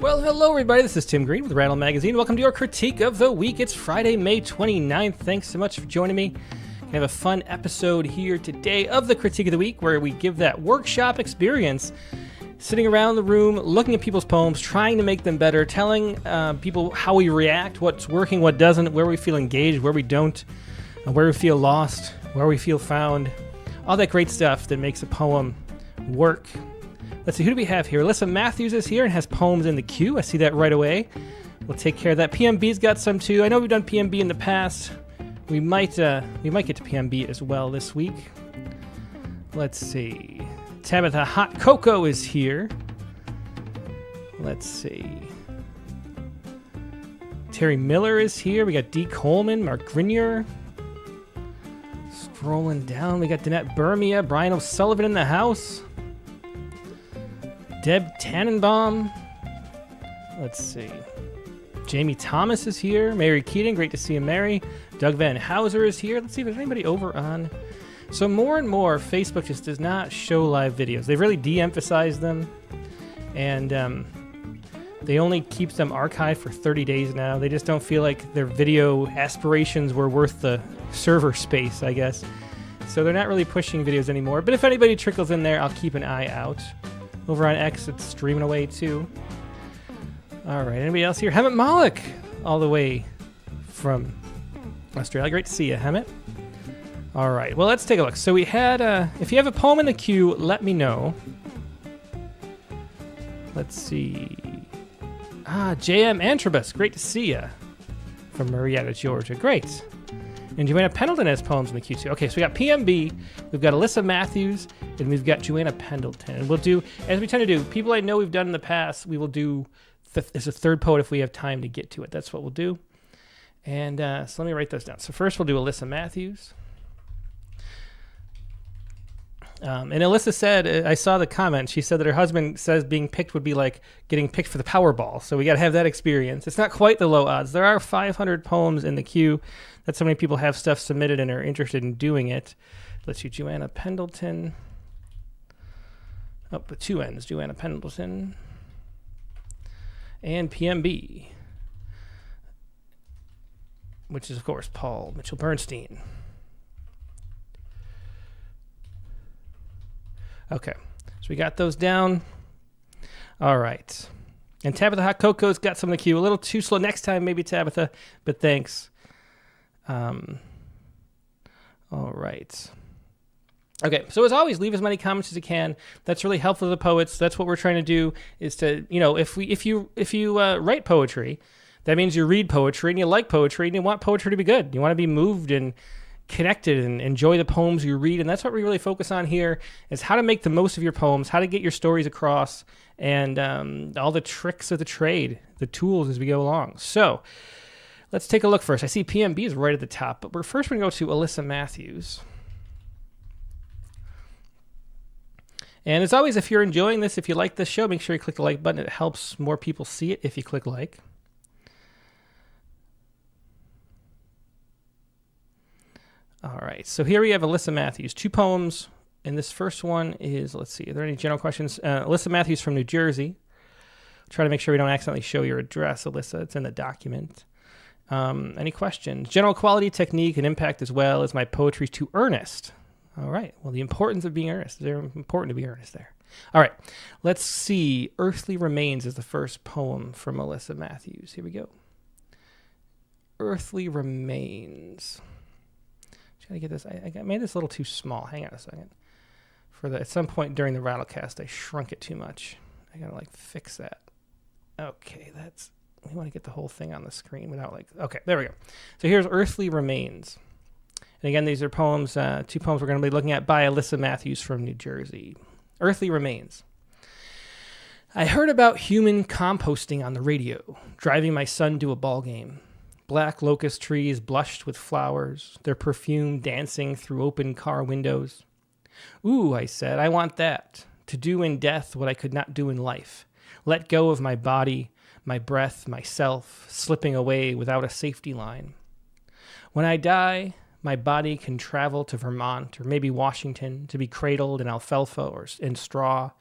Well, hello everybody, this is Tim Green with Rattle Magazine. Welcome to your critique of the week. It's Friday, May 29th. Thanks so much for joining me. We have a fun episode here today of the critique of the week where we give that workshop experience, sitting around the room, looking at people's poems, trying to make them better, telling people how we react, what's working, what doesn't, where we feel engaged, where we don't, where we feel lost, where we feel found, all that great stuff that makes a poem work. Let's see, who do we have here? Alyssa Matthews is here and has poems in the queue. I see that right away. We'll take care of that. PMB's got some too. I know we've done PMB in the past. We might get to PMB as well this week. Let's see. Tabitha Hot Cocoa is here. Let's see. Terry Miller is here. We got D. Coleman, Mark Grinier. Scrolling down, we got Danette Burmia, Brian O'Sullivan in the house. Deb Tannenbaum. Let's see. Jamie Thomas is here. Mary Keating, great to see you, Mary. Doug Van Houser is here. Let's see if there's anybody over on. So more and more, Facebook just does not show live videos. They've really de-emphasized them. And they only keep them archived for 30 days now. They just don't feel like their video aspirations were worth the server space, I guess. So they're not really pushing videos anymore. But if anybody trickles in there, I'll keep an eye out. Over on X, it's streaming away too. All right, anybody else here? Hemant Malik, all the way from Australia. Great to see you, Hemant. All right, well, let's take a look. So we had, if you have a poem in the queue, let me know. Let's see. J.M. Antrobus, great to see you from Marietta, Georgia. Great. And Joanna Pendleton has poems in the queue too. Okay, so we got PMB, we've got Alyssa Matthews, and we've got Joanna Pendleton. And we'll do, as we tend to do, people I know we've done in the past, we will do as a third poet if we have time to get to it. That's what we'll do. And so let me write those down. So first we'll do Alyssa Matthews. And Alyssa said, I saw the comment, she said that her husband says being picked would be like getting picked for the Powerball. So we got to have that experience. It's not quite the low odds. There are 500 poems in the queue. That's how many people have stuff submitted and are interested in doing it. Let's see, Joanna Pendleton. Oh, with two N's, Joanna Pendleton. And PMB, which is, of course, Paul Mitchell Bernstein. Okay, so we got those down. All right. And Tabitha Hot Cocoa's got some in the queue. A little too slow. Next time, maybe, Tabitha, but thanks. All right. Okay, so as always, leave as many comments as you can. That's really helpful to the poets. That's what we're trying to do, is to, if you write poetry, that means you read poetry and you like poetry and you want poetry to be good. You want to be moved and connected and enjoy the poems you read. And that's what we really focus on here, is how to make the most of your poems, how to get your stories across, and all the tricks of the trade, the tools as we go along. So let's take a look first. I see PMB is right at the top, but we're going to go to Alyssa Matthews. And as always, if you're enjoying this, if you like this show, make sure you click the like button. It helps more people see it if you click like. All right, so here we have Alyssa Matthews, 2 poems, and this first one is, let's see, are there any general questions? Alyssa Matthews from New Jersey. Try to make sure we don't accidentally show your address, Alyssa. It's in the document. Any questions? General quality, technique, and impact, as well as my poetry too earnest. All right, well, the importance of being earnest. It's very important to be earnest there. All right, let's see. Earthly Remains is the first poem from Alyssa Matthews. Here we go. Earthly Remains. Try to get this. I made this a little too small. Hang on a second. At some point during the Rattlecast, I shrunk it too much. I gotta fix that. Okay, we want to get the whole thing on the screen without okay, there we go. So here's Earthly Remains. And again, these are poems, 2 poems we're going to be looking at by Alyssa Matthews from New Jersey. Earthly Remains. I heard about human composting on the radio, driving my son to a ball game. Black locust trees blushed with flowers, their perfume dancing through open car windows. Ooh, I said, I want that, to do in death what I could not do in life. Let go of my body, my breath, myself, slipping away without a safety line. When I die, my body can travel to Vermont or maybe Washington to be cradled in alfalfa or in straw,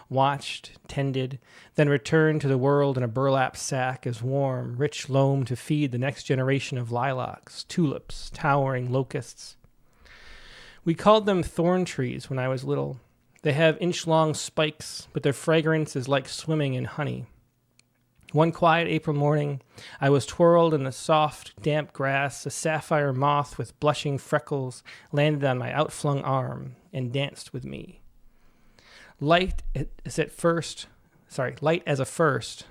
watched, tended, then returned to the world in a burlap sack as warm, rich loam to feed the next generation of lilacs, tulips, towering locusts. We called them thorn trees when I was little. They have inch-long spikes, but their fragrance is like swimming in honey. One quiet April morning, I was twirled in the soft, damp grass. A sapphire moth with blushing freckles landed on my outflung arm and danced with me. Light as a first,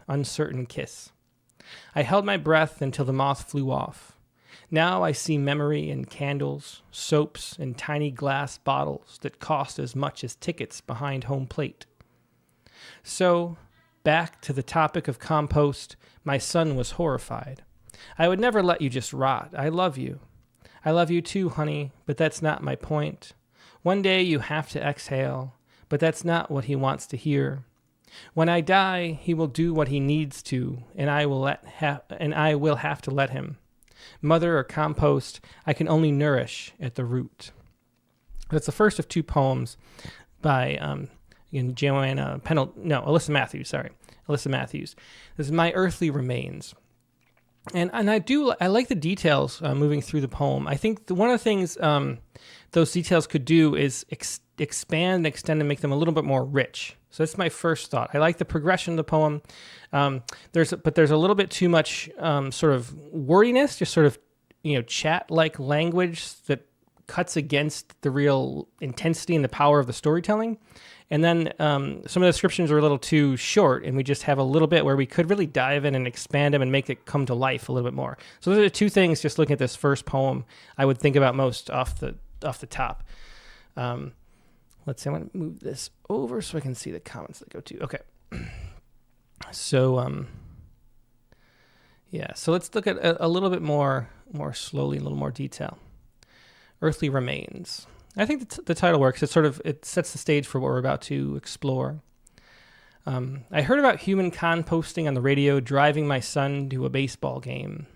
uncertain kiss. I held my breath until the moth flew off. Now I see memory in candles, soaps, and tiny glass bottles that cost as much as tickets behind home plate. So, back to the topic of compost, my son was horrified. I would never let you just rot. I love you. I love you too, honey, but that's not my point. One day you have to exhale, but that's not what he wants to hear. When I die, he will do what he needs to, and I will have to let him. Mother or compost, I can only nourish at the root. That's the first of two poems by Alyssa Matthews. This is My Earthly Remains. And I like the details moving through the poem. I think one of the things those details could do is expand and extend and make them a little bit more rich. So that's my first thought. I like the progression of the poem. There's a little bit too much sort of wordiness, just sort of chat-like language that cuts against the real intensity and the power of the storytelling. And then some of the descriptions are a little too short, and we just have a little bit where we could really dive in and expand them and make it come to life a little bit more. So those are the two things, just looking at this first poem, I would think about most off the top. Let's see, I'm going to move this over so I can see the comments that go to. Okay. So, so let's look at a little bit more slowly, a little more detail. Earthly Remains. I think the title works. It sets the stage for what we're about to explore. I heard about human composting on the radio driving my son to a baseball game.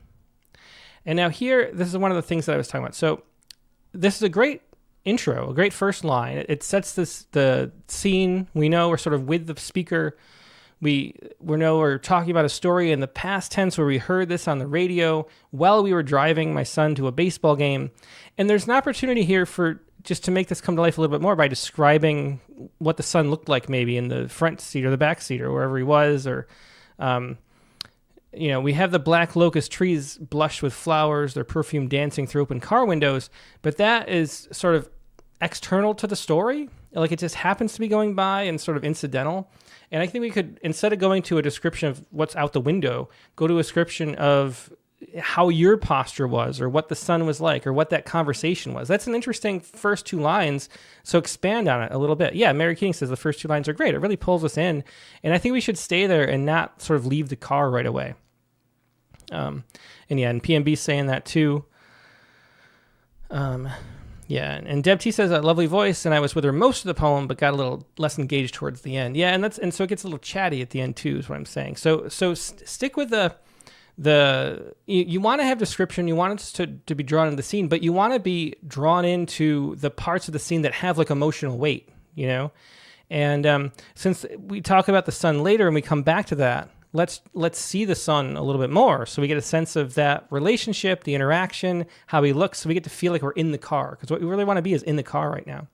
And now here, this is one of the things that I was talking about. So this is a great intro, a great first line. It sets the scene. We know we're sort of with the speaker. We know we're talking about a story in the past tense where we heard this on the radio while we were driving my son to a baseball game. And there's an opportunity here for just to make this come to life a little bit more by describing what the son looked like maybe in the front seat or the back seat or wherever he was. Or, we have the black locust trees blushed with flowers, their perfume dancing through open car windows. But that is sort of external to the story. Like it just happens to be going by and sort of incidental. And I think we could, instead of going to a description of what's out the window, go to a description of how your posture was or what the sun was like or what that conversation was. That's an interesting first two lines. So expand on it a little bit. Yeah, Mary Keating says the first two lines are great. It really pulls us in. And I think we should stay there and not sort of leave the car right away. And PMB saying that too. And Deb T says a lovely voice, and I was with her most of the poem, but got a little less engaged towards the end. Yeah, and so it gets a little chatty at the end too, is what I'm saying. So stick with you want to have description, you want it to be drawn into the scene, but you want to be drawn into the parts of the scene that have like emotional weight, And since we talk about the sun later and we come back to that, let's see the sun a little bit more, so we get a sense of that relationship, the interaction, how he looks, so we get to feel like we're in the car, because what we really want to be is in the car right now.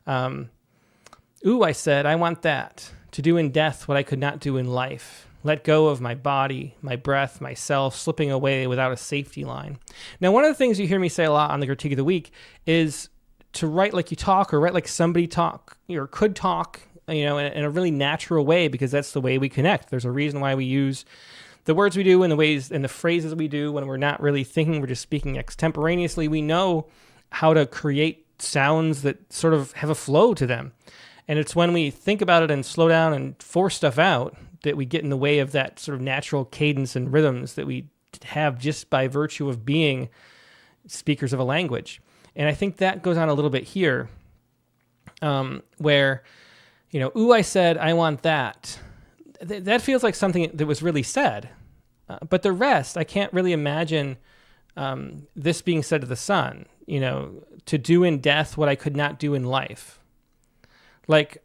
I said, I want that, to do in death what I could not do in life. Let go of my body, my breath, myself, slipping away without a safety line. Now, one of the things you hear me say a lot on the Critique of the Week is to write like you talk, or write like somebody talk, or could talk, in a really natural way, because that's the way we connect. There's a reason why we use the words we do and the ways and the phrases we do when we're not really thinking, we're just speaking extemporaneously. We know how to create sounds that sort of have a flow to them. And it's when we think about it and slow down and force stuff out that we get in the way of that sort of natural cadence and rhythms that we have just by virtue of being speakers of a language. And I think that goes on a little bit here, where, I said, I want that. That feels like something that was really said. But the rest, I can't really imagine this being said to the sun, to do in death what I could not do in life. Like,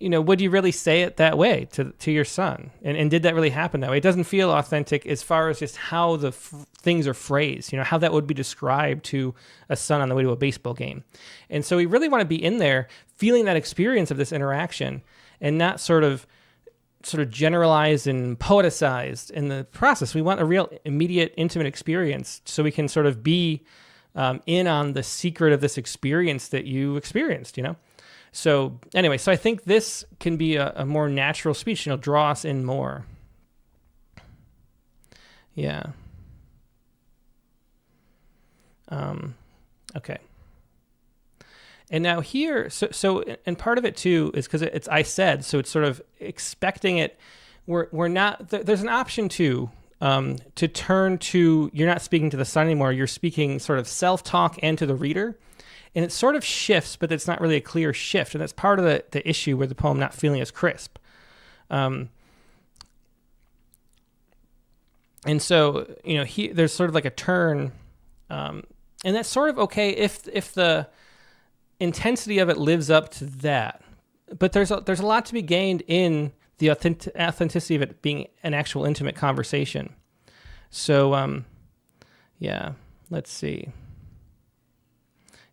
would you really say it that way to your son? And did that really happen that way? It doesn't feel authentic as far as just how the things are phrased, how that would be described to a son on the way to a baseball game. And so we really want to be in there feeling that experience of this interaction and not sort of generalized and poeticized in the process. We want a real immediate, intimate experience so we can sort of be in on the secret of this experience that you experienced, So anyway, so I think this can be a more natural speech, draw us in more. Yeah. Okay. And now here, so and part of it too is because it's I said, so it's sort of expecting it. We're not. There's an option too to turn to. You're not speaking to the son anymore. You're speaking sort of self-talk and to the reader. And it sort of shifts, but it's not really a clear shift. And that's part of the issue with the poem not feeling as crisp. And so, there's sort of like a turn. And that's sort of okay if the intensity of it lives up to that. But there's a lot to be gained in the authenticity of it being an actual intimate conversation. So, yeah, let's see.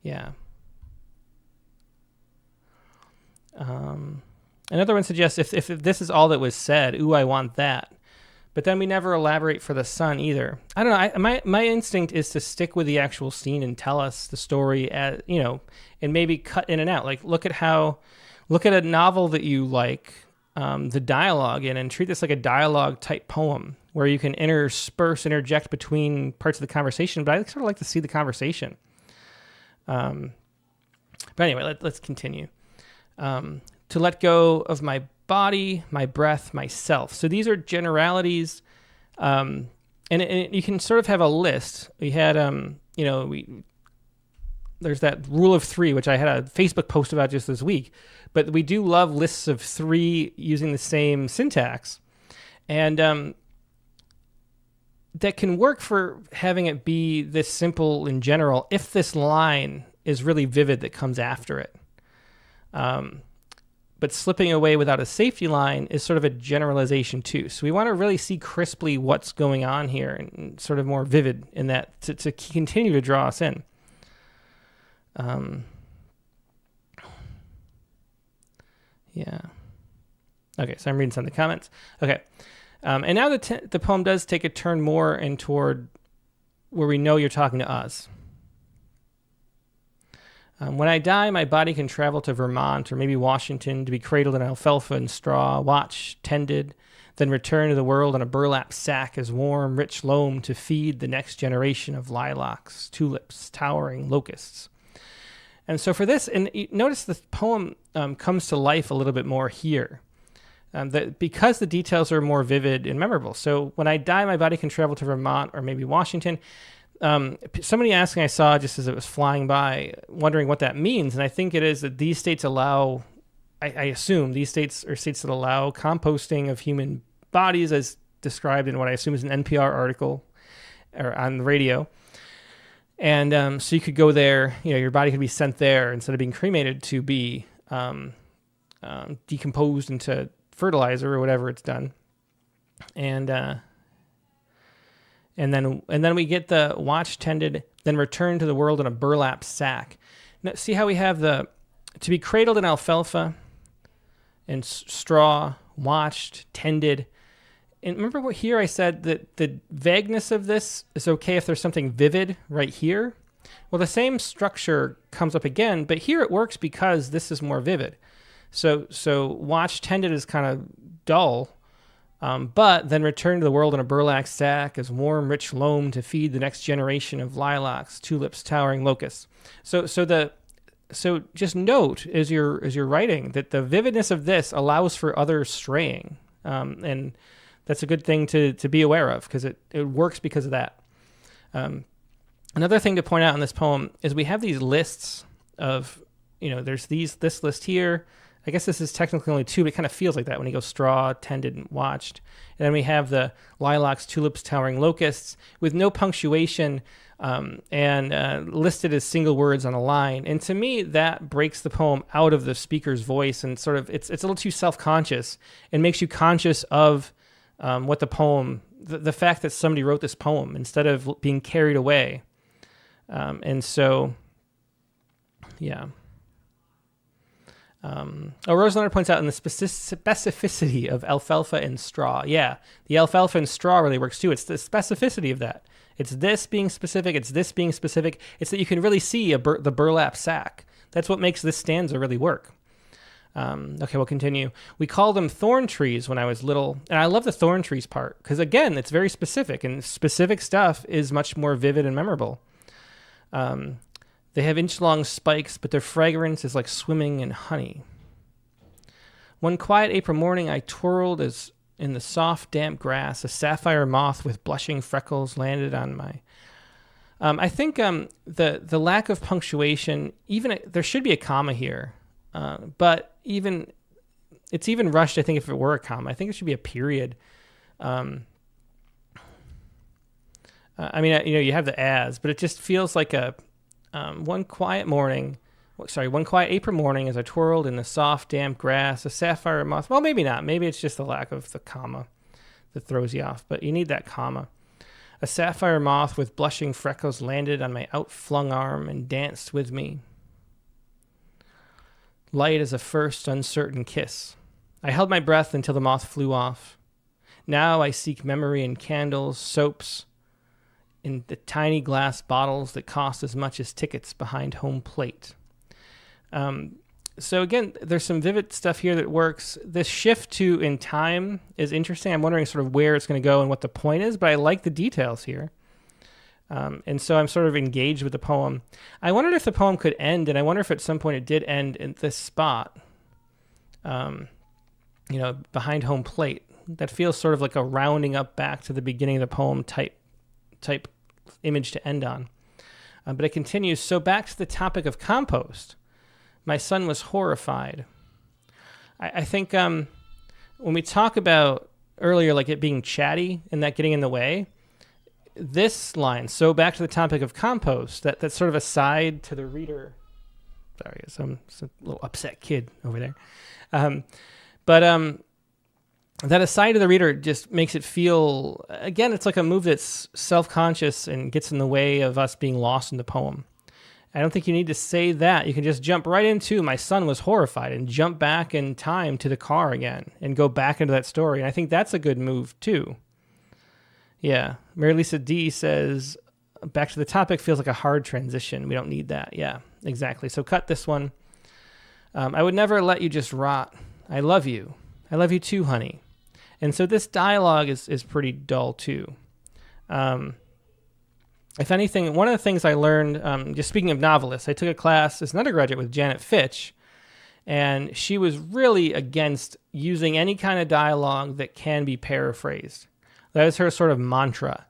Yeah. Another one suggests if this is all that was said, ooh, I want that. But then we never elaborate for the son either. I don't know. My instinct is to stick with the actual scene and tell us the story as, and maybe cut in and out. Like look at a novel that you like, the dialogue in, and treat this like a dialogue type poem where you can interject between parts of the conversation. But I sort of like to see the conversation. But anyway, let's continue. To let go of my body, my breath, myself. So these are generalities, and you can sort of have a list. We had, there's that rule of 3, which I had a Facebook post about just this week. But we do love lists of 3 using the same syntax, and that can work for having it be this simple in general if this line is really vivid that comes after it. But slipping away without a safety line is sort of a generalization too. So we want to really see crisply what's going on here and sort of more vivid in that to continue to draw us in. Yeah. Okay, so I'm reading some of the comments. Okay. And now the poem does take a turn more in toward where we know you're talking to us. When I die, my body can travel to Vermont or maybe Washington to be cradled in alfalfa and straw, watched, tended, then return to the world in a burlap sack as warm, rich loam to feed the next generation of lilacs, tulips, towering locusts. And so for this, and notice the poem comes to life a little bit more here. Because the details are more vivid and memorable. So when I die, my body can travel to Vermont or maybe Washington. Somebody asking I saw just as it was flying by, wondering what that means. And I think it is that these states allow, I assume these states are states that allow composting of human bodies as described in what I assume is an NPR article or on the radio. And so you could go there, your body could be sent there instead of being cremated to be decomposed into fertilizer or whatever it's done. And then we get the watch tended, then return to the world in a burlap sack. Now, see how we have to be cradled in alfalfa and straw, watched, tended. And remember what here I said that the vagueness of this is okay if there's something vivid right here. Well, the same structure comes up again, but here it works because this is more vivid. So watch tended is kind of dull. But then return to the world in a burlap sack as warm, rich loam to feed the next generation of lilacs, tulips, towering locusts. So just note as you're writing that the vividness of this allows for other straying, and that's a good thing to be aware of because it works because of that. Another thing to point out in this poem is we have these lists of there's this list here. I guess this is technically only 2, but it kind of feels like that when he goes straw, tended, and watched. And then we have the lilacs, tulips, towering locusts with no punctuation and listed as single words on a line. And to me, that breaks the poem out of the speaker's voice and sort of it's a little too self-conscious and makes you conscious of what the poem, the fact that somebody wrote this poem instead of being carried away. And so, yeah. Roselander points out in the specificity of alfalfa and straw. Yeah, the alfalfa and straw really works too. It's the specificity of that. It's this being specific. It's this being specific. It's that you can really see the burlap sack. That's what makes this stanza really work. Okay, we'll continue. We called them thorn trees when I was little. And I love the thorn trees part because, again, it's very specific. And specific stuff is much more vivid and memorable. They have inch-long spikes, but their fragrance is like swimming in honey. One quiet April morning, I twirled as in the soft, damp grass. A sapphire moth with blushing freckles landed on my... I think the lack of punctuation, there should be a comma here, but it's even rushed, I think, if it were a comma. I think it should be a period. You have the as, but it just feels like one quiet April morning as I twirled in the soft, damp grass, a sapphire moth. Well, maybe not. Maybe it's just the lack of the comma that throws you off, but you need that comma. A sapphire moth with blushing freckles landed on my outflung arm and danced with me. Light as a first uncertain kiss. I held my breath until the moth flew off. Now I seek memory in candles, soaps, in the tiny glass bottles that cost as much as tickets behind home plate. So again, there's some vivid stuff here that works. This shift to in time is interesting. I'm wondering sort of where it's going to go and what the point is, but I like the details here. And so I'm sort of engaged with the poem. I wondered if the poem could end, and I wonder if at some point it did end in this spot, behind home plate. That feels sort of like a rounding up back to the beginning of the poem type image to end on. But it continues. So back to the topic of compost. My son was horrified. I think when we talk about earlier, like it being chatty and that getting in the way, this line, so back to the topic of compost, that's sort of aside to the reader. Sorry, some little upset kid over there. But that aside to the reader just makes it feel, again, it's like a move that's self-conscious and gets in the way of us being lost in the poem. I don't think you need to say that. You can just jump right into my son was horrified and jump back in time to the car again and go back into that story. And I think that's a good move too. Yeah. Mary Lisa D says, back to the topic feels like a hard transition. We don't need that. Yeah, exactly. So cut this one. I would never let you just rot. I love you. I love you too, honey. And so this dialogue is pretty dull too. If anything, one of the things I learned, just speaking of novelists, I took a class as an undergraduate with Janet Fitch, and she was really against using any kind of dialogue that can be paraphrased. That is her sort of mantra.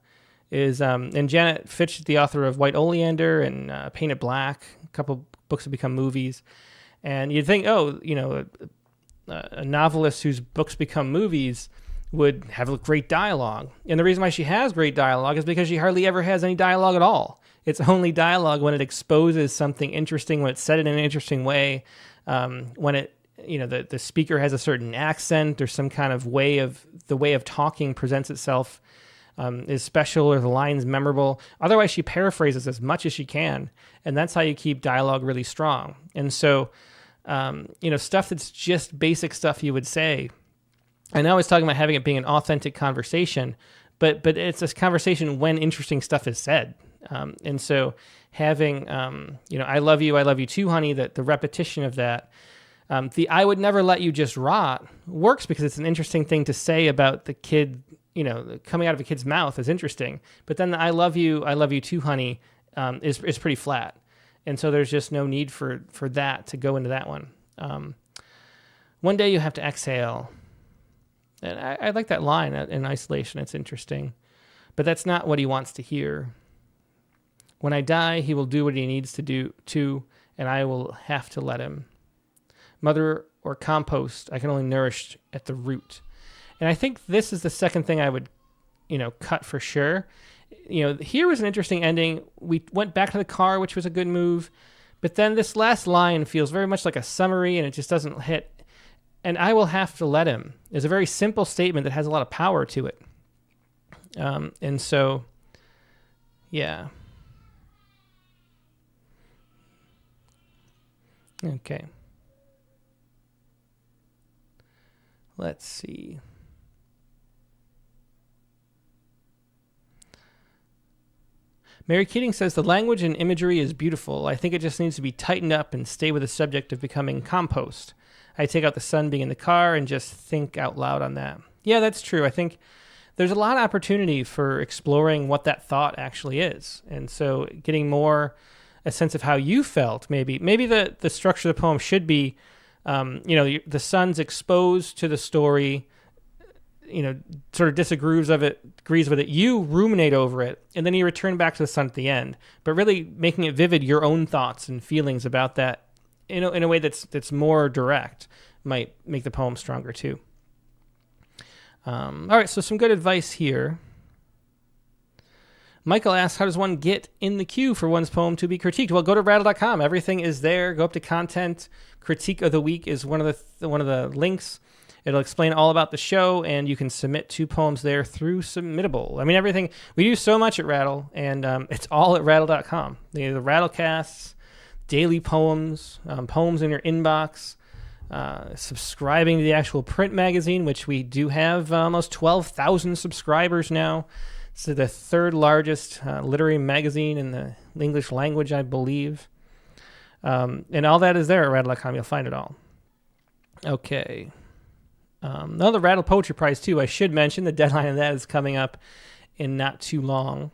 And Janet Fitch is the author of White Oleander and Painted Black, a couple books have become movies. And you'd think, a novelist whose books become movies would have a great dialogue. And the reason why she has great dialogue is because she hardly ever has any dialogue at all. It's only dialogue when it exposes something interesting, when it's said in an interesting way, when it, the speaker has a certain accent or some kind of the way of talking presents itself is special or the line's memorable. Otherwise, she paraphrases as much as she can. And that's how you keep dialogue really strong. And so, stuff that's just basic stuff you would say. I know I was talking about having it being an authentic conversation, but it's this conversation when interesting stuff is said. And so having, I love you too, honey, that the repetition of that, the I would never let you just rot works because it's an interesting thing to say about the kid, coming out of a kid's mouth is interesting. But then the I love you too, honey, is pretty flat. And so there's just no need for that to go into that one. One day you have to exhale. And I like that line in isolation. It's interesting. But that's not what he wants to hear. When I die, he will do what he needs to do too, and I will have to let him. mother or compost. I can only nourish at the root. And I think this is the second thing I would, cut for sure. Here was an interesting ending. We went back to the car, which was a good move. But then this last line feels very much like a summary, and it just doesn't hit. And I will have to let him is a very simple statement that has a lot of power to it. And so, yeah. Okay. Let's see. Mary Keating says the language and imagery is beautiful. I think it just needs to be tightened up and stay with the subject of becoming compost. I take out the sun being in the car and just think out loud on that. Yeah, that's true. I think there's a lot of opportunity for exploring what that thought actually is. And so getting more a sense of how you felt, maybe the structure of the poem should be, the sun's exposed to the story, sort of disagrees with it. You ruminate over it, and then you return back to the sun at the end. But really making it vivid, your own thoughts and feelings about that, in a way that's more direct, might make the poem stronger too. All right, so some good advice here. Michael asks, how does one get in the queue for one's poem to be critiqued? Well, go to rattle.com. Everything is there. Go up to content. Critique of the week is one of the links. It'll explain all about the show, and you can submit 2 poems there through Submittable. I mean, everything. We do so much at Rattle, and it's all at rattle.com. The Rattlecasts, daily poems, poems in your inbox, subscribing to the actual print magazine, which we do have almost 12,000 subscribers now. It's the 3rd largest literary magazine in the English language, I believe. And all that is there at rattle.com. You'll find it all. Okay. The Rattle Poetry Prize, too. I should mention the deadline of that is coming up in not too long.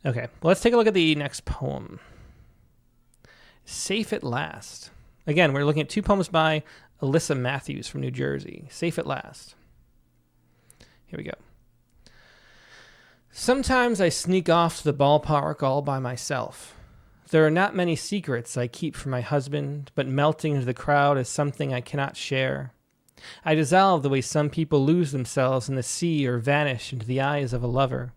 Okay, well, let's take a look at the next poem. Safe at Last. Again, we're looking at 2 poems by Alyssa Matthews from New Jersey. Safe at Last. Here we go. Sometimes I sneak off to the ballpark all by myself. There are not many secrets I keep from my husband, but melting into the crowd is something I cannot share. I dissolve the way some people lose themselves in the sea or vanish into the eyes of a lover.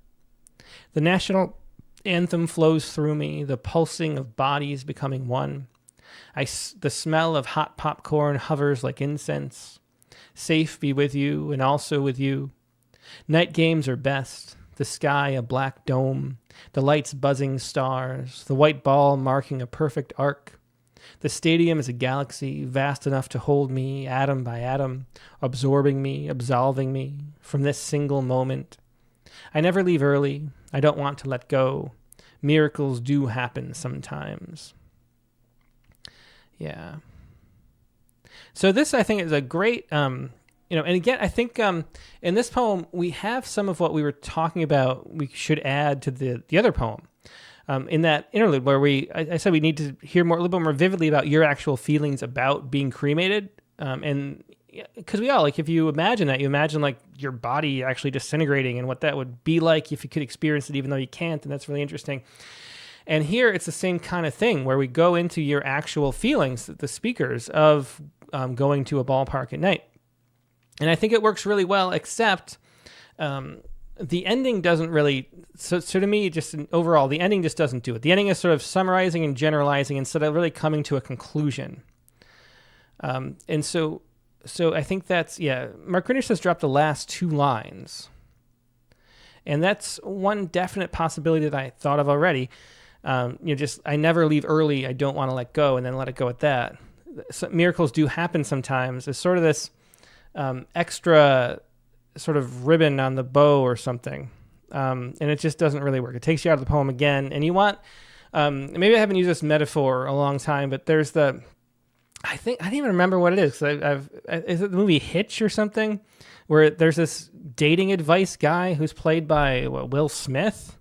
The national anthem flows through me, the pulsing of bodies becoming one. The smell of hot popcorn hovers like incense. Safe be with you and also with you. Night games are best. The sky a black dome, the lights buzzing stars, the white ball marking a perfect arc. The stadium is a galaxy vast enough to hold me atom by atom, absorbing me, absolving me from this single moment. I never leave early. I don't want to let go. Miracles do happen sometimes. Yeah. So this, I think, is a great... and again, I think in this poem, we have some of what we were talking about we should add to the other poem. In that interlude where I said we need to hear a little bit more vividly about your actual feelings about being cremated. And because we all, like, if you imagine that, you imagine like your body actually disintegrating and what that would be like if you could experience it, even though you can't. And that's really interesting. And here it's the same kind of thing where we go into your actual feelings, the speakers of going to a ballpark at night. And I think it works really well, except the ending doesn't really... So to me, just overall, the ending just doesn't do it. The ending is sort of summarizing and generalizing instead of really coming to a conclusion. And so I think that's... Yeah, Mark Grinish has dropped the last 2 lines. And that's one definite possibility that I thought of already. I never leave early, I don't want to let go, and then let it go at that. So miracles do happen sometimes. It's sort of this... extra sort of ribbon on the bow or something. And it just doesn't really work. It takes you out of the poem again. And you want, maybe I haven't used this metaphor a long time, but there's I don't even remember what it is. Is it the movie Hitch or something? Where there's this dating advice guy who's played by Will Smith.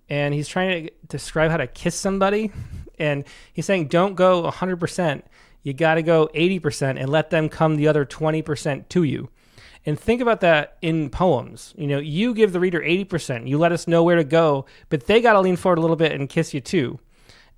And he's trying to describe how to kiss somebody. And he's saying, don't go 100%. You got to go 80% and let them come the other 20% to you. And think about that in poems. You give the reader 80%. You let us know where to go, but they got to lean forward a little bit and kiss you too.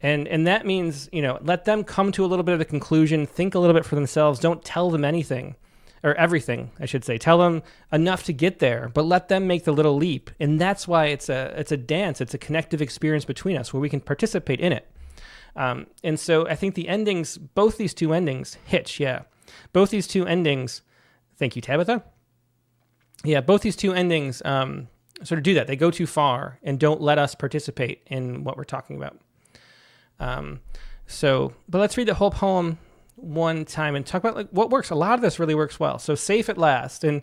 And that means, let them come to a little bit of the conclusion, think a little bit for themselves. Don't tell them anything, or everything, I should say. Tell them enough to get there, but let them make the little leap. And that's why it's a dance. It's a connective experience between us where we can participate in it. And so I think the endings, both these two endings, Hitch, yeah. Both these two endings, thank you, Tabitha. Yeah, both these two endings sort of do that. They go too far and don't let us participate in what we're talking about. But let's read the whole poem one time and talk about what works. A lot of this really works well. So Safe at Last. And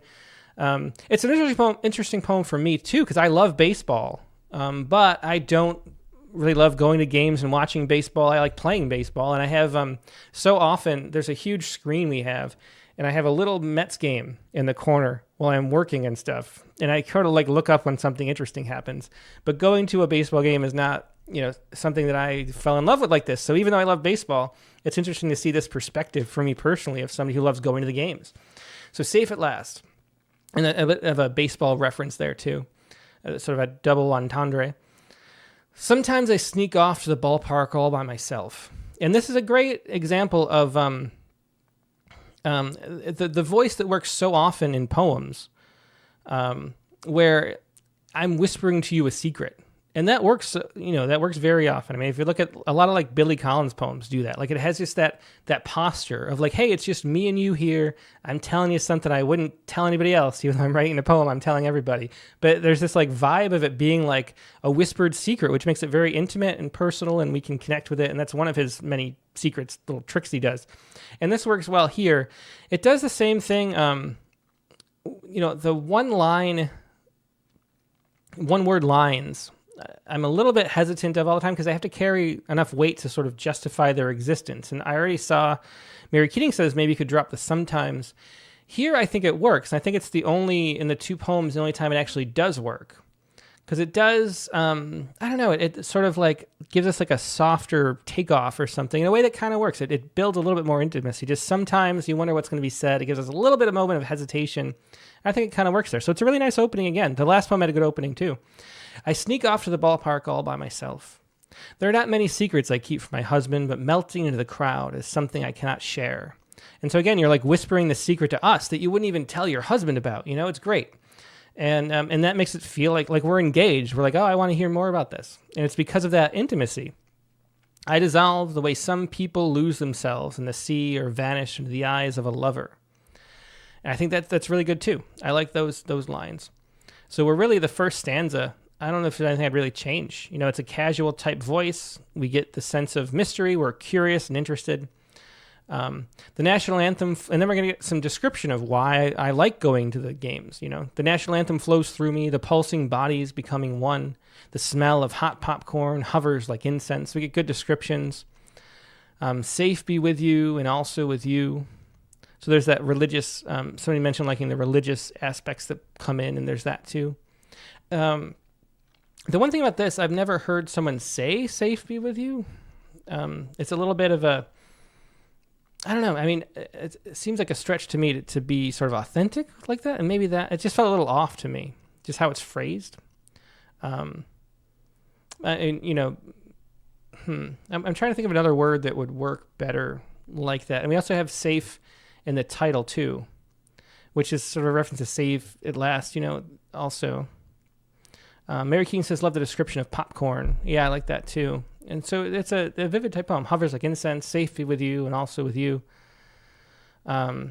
it's an interesting poem for me too, because I love baseball, but I don't really love going to games and watching baseball. I like playing baseball, and I have so often there's a huge screen we have, and I have a little Mets game in the corner while I'm working and stuff, and I kind of look up when something interesting happens. But going to a baseball game is not something that I fell in love with like this. So even though I love baseball, it's interesting to see this perspective for me personally of somebody who loves going to the games. So Safe at Last, and a bit of a baseball reference there too, sort of a double entendre. Sometimes I sneak off to the ballpark all by myself. And this is a great example of the voice that works so often in poems, where I'm whispering to you a secret. And that works, that works very often. I mean, if you look at a lot of Billy Collins poems do that. It has just that posture of hey, it's just me and you here. I'm telling you something I wouldn't tell anybody else. Even though I'm writing a poem, I'm telling everybody. But there's this vibe of it being a whispered secret, which makes it very intimate and personal, and we can connect with it. And that's one of his many secrets, little tricks he does. And this works well here. It does the same thing. The one word lines, I'm a little bit hesitant of all the time because I have to carry enough weight to sort of justify their existence. And I already saw Mary Keating says maybe you could drop the sometimes. Here, I think it works. And I think it's in the two poems, the only time it actually does work. Because it does, I don't know, it sort of gives us a softer takeoff or something in a way that kind of works. It builds a little bit more intimacy. Just sometimes you wonder what's going to be said. It gives us a little bit of moment of hesitation. I think it kind of works there. So it's a really nice opening again. The last poem had a good opening too. I sneak off to the ballpark all by myself. There are not many secrets I keep from my husband, but melting into the crowd is something I cannot share. And so again, you're whispering the secret to us that you wouldn't even tell your husband about. It's great. And that makes it feel like we're engaged. We're oh, I want to hear more about this. And it's because of that intimacy. I dissolve the way some people lose themselves in the sea or vanish into the eyes of a lover. And I think that's really good too. I like those lines. So we're really the first stanza. I don't know if there's anything I'd really change. It's a casual type voice. We get the sense of mystery. We're curious and interested. The national anthem, and then we're going to get some description of why I like going to the games. The national anthem flows through me, the pulsing bodies becoming one. The smell of hot popcorn hovers like incense. We get good descriptions. Safe be with you and also with you. So there's that religious, somebody mentioned liking the religious aspects that come in, and there's that too. The one thing about this, I've never heard someone say safe be with you. It's a little bit of a, I don't know. I mean, it seems like a stretch to me to be sort of authentic like that. And maybe it just felt a little off to me, just how it's phrased. I'm trying to think of another word that would work better like that. And we also have safe in the title too, which is sort of a reference to Save at Last, also. Mary King says, love the description of popcorn. Yeah, I like that too. And so it's a vivid type poem. Hovers like incense, safe be with you and also with you. Yeah,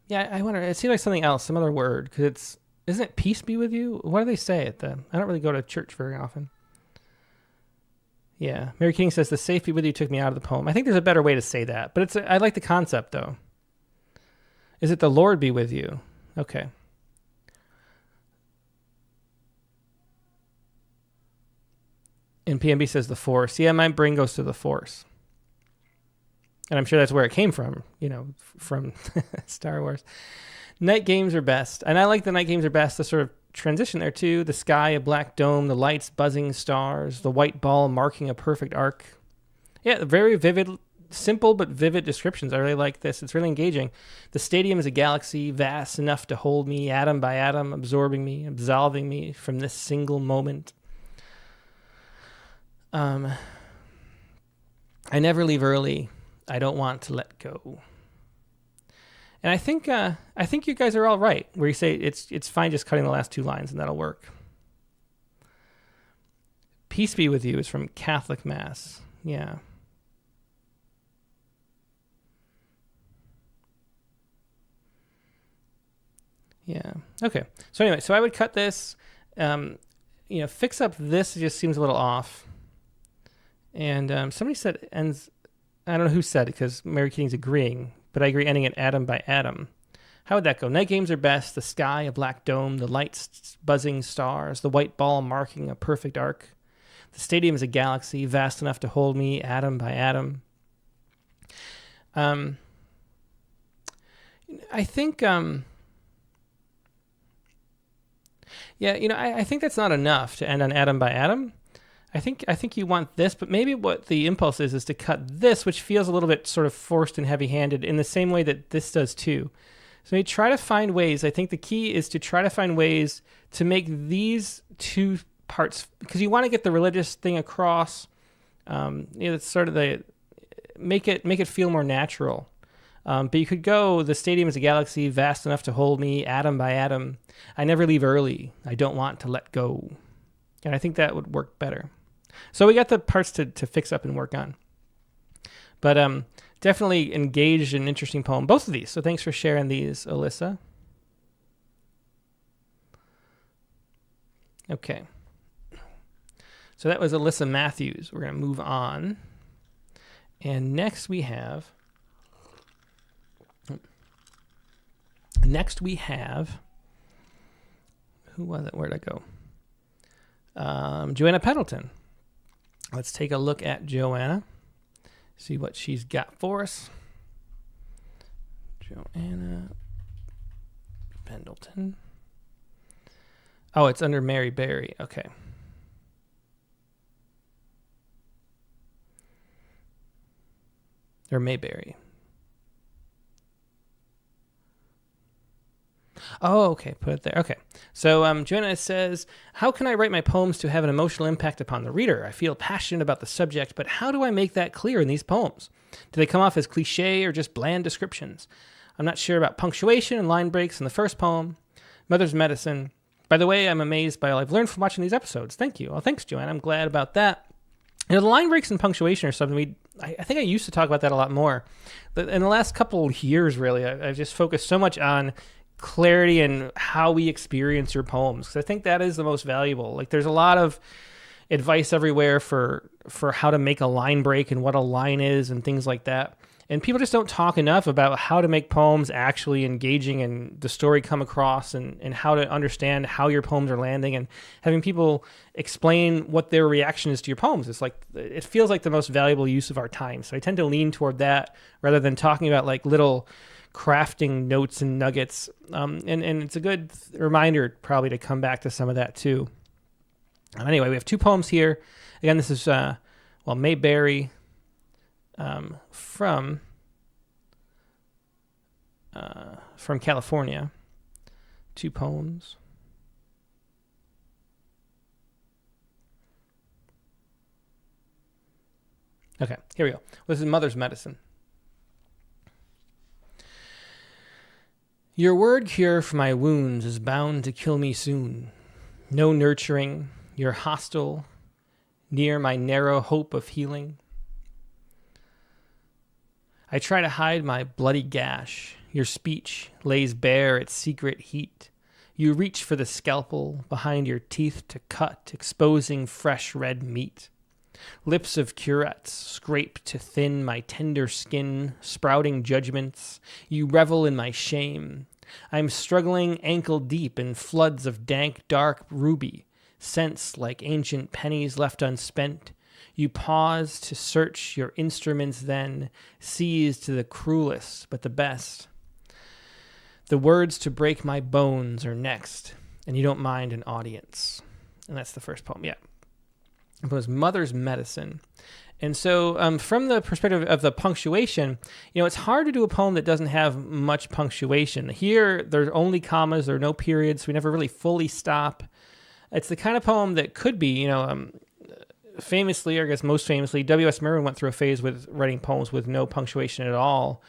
I wonder, it seems like something else, some other word, because isn't it peace be with you? What do they say at the, I don't really go to church very often. Yeah, Mary King says, the safe be with you took me out of the poem. I think there's a better way to say that, but I like the concept though. Is it the Lord be with you? Okay. And PMB says the Force. Yeah, my brain goes to the Force. And I'm sure that's where it came from, from Star Wars. Night games are best. And I like the night games are best, the sort of transition there too. The sky, a black dome, the lights, buzzing stars, the white ball marking a perfect arc. Yeah, very vivid, simple but vivid descriptions. I really like this. It's really engaging. The stadium is a galaxy, vast enough to hold me, atom by atom, absorbing me, absolving me from this single moment. I never leave early. I don't want to let go. And I think you guys are all right. Where you say it's fine just cutting the last two lines and that'll work. Peace be with you is from Catholic Mass. Yeah. Yeah. Okay. So anyway, so I would cut this. Fix up this. It just seems a little off. And somebody said ends. I don't know who said it because Mary Keating's agreeing, but I agree ending it atom by atom. How would that go? Night games are best. The sky, a black dome. The lights, buzzing stars. The white ball marking a perfect arc. The stadium is a galaxy vast enough to hold me atom by atom. I think. I think that's not enough to end on atom by atom. I think you want this, but maybe what the impulse is to cut this, which feels a little bit sort of forced and heavy-handed in the same way that this does too. So you try to find ways. I think the key is to try to find ways to make these two parts, because you want to get the religious thing across. It's sort of the make it feel more natural. But you could go, the stadium is a galaxy vast enough to hold me atom by atom. I never leave early. I don't want to let go. And I think that would work better. So we got the parts to fix up and work on. But definitely engaged in an interesting poem, both of these. So thanks for sharing these, Alyssa. Okay. So that was Alyssa Matthews. We're going to move on. And next we have... Who was it? Where'd I go? Joanna Pendleton. Let's take a look at Joanna. See what she's got for us. Joanna Pendleton. Oh, it's under Mary Berry. Okay. Or Mayberry. Oh, okay. Put it there. Okay. So Joanna says, how can I write my poems to have an emotional impact upon the reader? I feel passionate about the subject, but how do I make that clear in these poems? Do they come off as cliche or just bland descriptions? I'm not sure about punctuation and line breaks in the first poem. Mother's Medicine. By the way, I'm amazed by all I've learned from watching these episodes. Thank you. Well, thanks, Joanna. I'm glad about that. The line breaks and punctuation are something I think I used to talk about that a lot more. But in the last couple of years, really, I've just focused so much on clarity and how we experience your poems, because I think that is the most valuable. Like, there's a lot of advice everywhere for how to make a line break and what a line is and things like that. And people just don't talk enough about how to make poems actually engaging and the story come across, and how to understand how your poems are landing, and having people explain what their reaction is to your poems. It's like, it feels like the most valuable use of our time. So I tend to lean toward that rather than talking about like little crafting notes and nuggets. And it's a good reminder probably to come back to some of that too. Anyway, we have two poems here. Again, this is, Mayberry, from California. Two poems. Okay, here we go. This is Mother's Medicine. Your word cure for my wounds is bound to kill me soon. No nurturing, you're hostile, near my narrow hope of healing. I try to hide my bloody gash. Your speech lays bare its secret heat. You reach for the scalpel behind your teeth to cut, exposing fresh red meat. Lips of curettes scrape to thin my tender skin, sprouting judgments. You revel in my shame. I'm struggling ankle deep in floods of dank, dark ruby, scents like ancient pennies left unspent. You pause to search your instruments, then seize to the cruelest but the best. The words to break my bones are next, and you don't mind an audience. And that's the first poem, yeah. It was Mother's Medicine. And so from the perspective of the punctuation, it's hard to do a poem that doesn't have much punctuation. Here, there's only commas, there are no periods, we never really fully stop. It's the kind of poem that could be, famously, or I guess most famously, W.S. Merwin went through a phase with writing poems with no punctuation at all.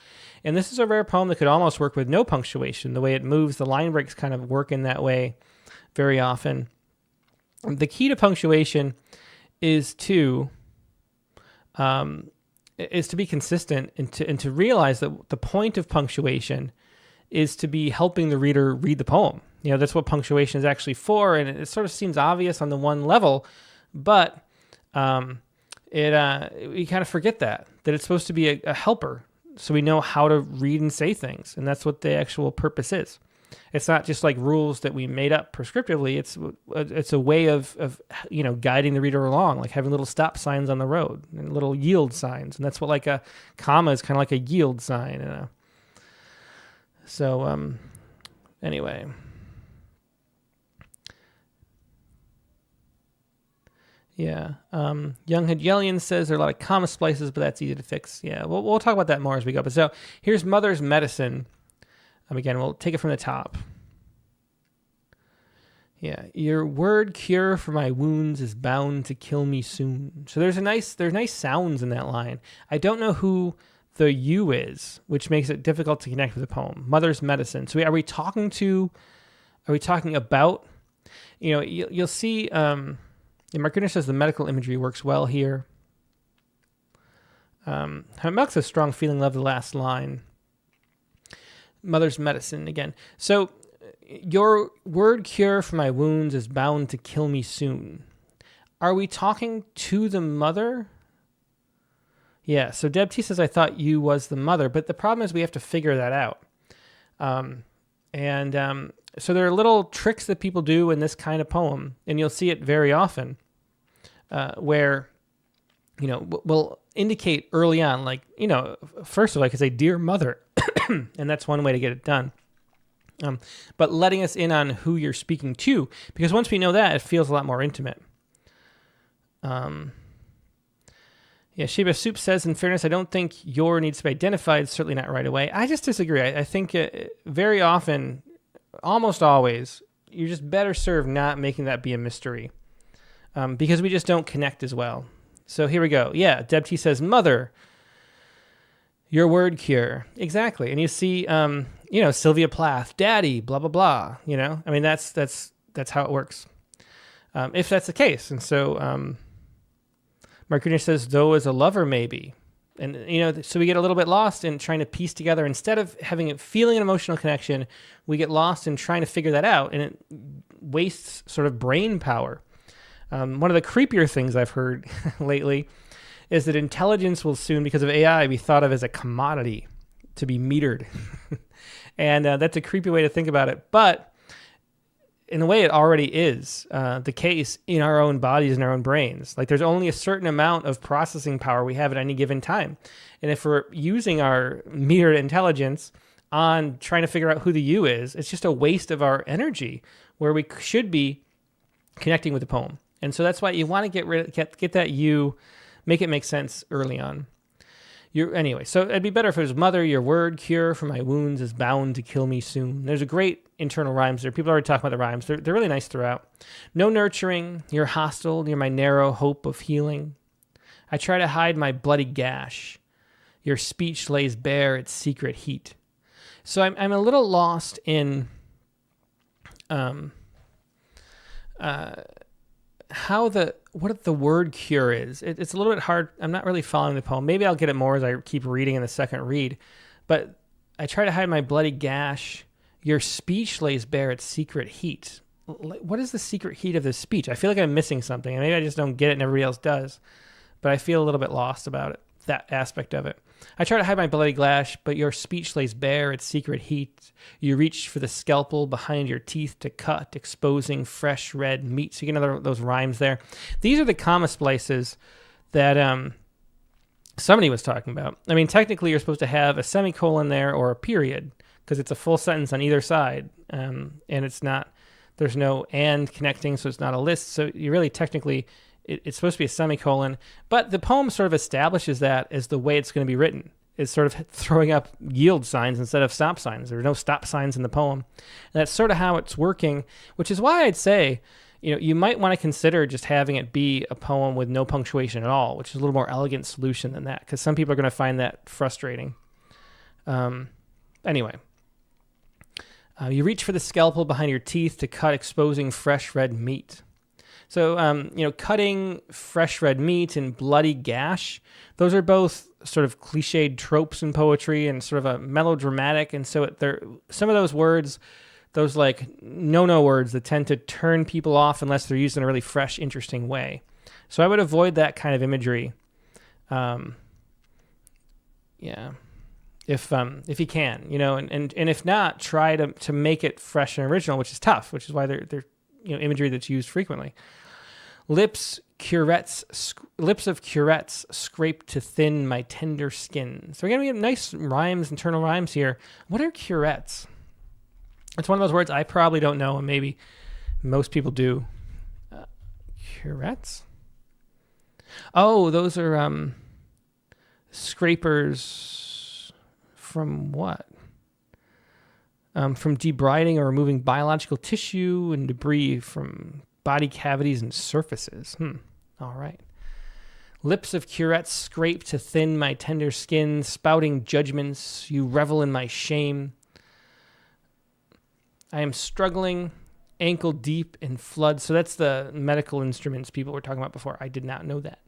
And this is a rare poem that could almost work with no punctuation. The way it moves, the line breaks kind of work in that way very often. The key to punctuation is to be consistent and to realize that the point of punctuation is to be helping the reader read the poem. That's what punctuation is actually for, and it sort of seems obvious on the one level, but we kind of forget that it's supposed to be a helper, so we know how to read and say things, and that's what the actual purpose is. It's not just like rules that we made up prescriptively. It's a way of guiding the reader along, like having little stop signs on the road and little yield signs, and that's what like a comma is kind of like a yield sign. So anyway. Yeah. Young Hedgelian says there are a lot of comma splices, but that's easy to fix. Yeah, we'll talk about that more as we go. But so here's Mother's Medicine. Again, we'll take it from the top. Yeah, your word cure for my wounds is bound to kill me soon. So there's nice sounds in that line. I don't know who the you is, which makes it difficult to connect with the poem. Mother's Medicine. So are we talking about, you'll see, Mark says the medical imagery works well here. Melk's a strong feeling, love the last line. Mother's Medicine again. So your word cure for my wounds is bound to kill me soon. Are we talking to the mother? Yeah, so Deb T says, I thought you was the mother, but the problem is we have to figure that out. So there are little tricks that people do in this kind of poem, and you'll see it very often, where, will indicate early on, like, first of all, I could say, dear mother, and that's one way to get it done. But letting us in on who you're speaking to, because once we know that, it feels a lot more intimate. Sheba Soup says, in fairness, I don't think your needs to be identified, certainly not right away. I just disagree. I think very often, almost always, you're just better served not making that be a mystery, because we just don't connect as well. So here we go. Yeah, Deb T says, mother, your word cure. Exactly. And you see, Sylvia Plath, daddy, blah, blah, blah. I mean, that's how it works. If that's the case. And so Mark Greener says, though as a lover, maybe. And, so we get a little bit lost in trying to piece together. Instead of feeling an emotional connection, we get lost in trying to figure that out, and it wastes sort of brain power. One of the creepier things I've heard lately is that intelligence will soon, because of AI, be thought of as a commodity to be metered. And that's a creepy way to think about it. But in a way, it already is the case in our own bodies and our own brains. Like, there's only a certain amount of processing power we have at any given time. And if we're using our metered intelligence on trying to figure out who the you is, it's just a waste of our energy where we should be connecting with the poem. And so that's why you want to get that you, make it make sense early on. Anyway, so it'd be better if it was mother, your word cure for my wounds is bound to kill me soon. There's a great internal rhymes there. People already talk about the rhymes. They're really nice throughout. No nurturing, you're hostile near my narrow hope of healing. I try to hide my bloody gash. Your speech lays bare its secret heat. So I'm a little lost in what the word cure is. It's a little bit hard. I'm not really following the poem. Maybe I'll get it more as I keep reading in the second read. But I try to hide my bloody gash. Your speech lays bare its secret heat. What is the secret heat of this speech? I feel like I'm missing something. And maybe I just don't get it and everybody else does. But I feel a little bit lost about it, that aspect of it. I try to hide my bloody gash, but your speech lays bare its secret heat. You reach for the scalpel behind your teeth to cut, exposing fresh red meat. So you get those rhymes there. These are the comma splices that somebody was talking about. I mean, technically, you're supposed to have a semicolon there or a period because it's a full sentence on either side, and it's not. There's no and connecting, so it's not a list. So you really technically. It's supposed to be a semicolon, but the poem sort of establishes that as the way it's going to be written. It's sort of throwing up yield signs instead of stop signs. There are no stop signs in the poem. And that's sort of how it's working, which is why I'd say you might want to consider just having it be a poem with no punctuation at all, which is a little more elegant solution than that, because some people are going to find that frustrating. Anyway, you reach for the scalpel behind your teeth to cut exposing fresh red meat. So, cutting fresh red meat and bloody gash, those are both sort of cliched tropes in poetry and sort of a melodramatic. And so some of those words, those like no words that tend to turn people off unless they're used in a really fresh, interesting way. So I would avoid that kind of imagery. If you can, and if not, try to make it fresh and original, which is tough, which is why they're imagery that's used frequently. Lips of curettes scrape to thin my tender skin. So we're going to get nice rhymes, internal rhymes here. What are curettes? It's one of those words I probably don't know, and maybe most people do. Curettes? Oh, those are scrapers from what? From debriding or removing biological tissue and debris from body cavities and surfaces. All right. Lips of curettes scrape to thin my tender skin, spouting judgments. You revel in my shame. I am struggling, ankle deep in flood. So that's the medical instruments people were talking about before. I did not know that.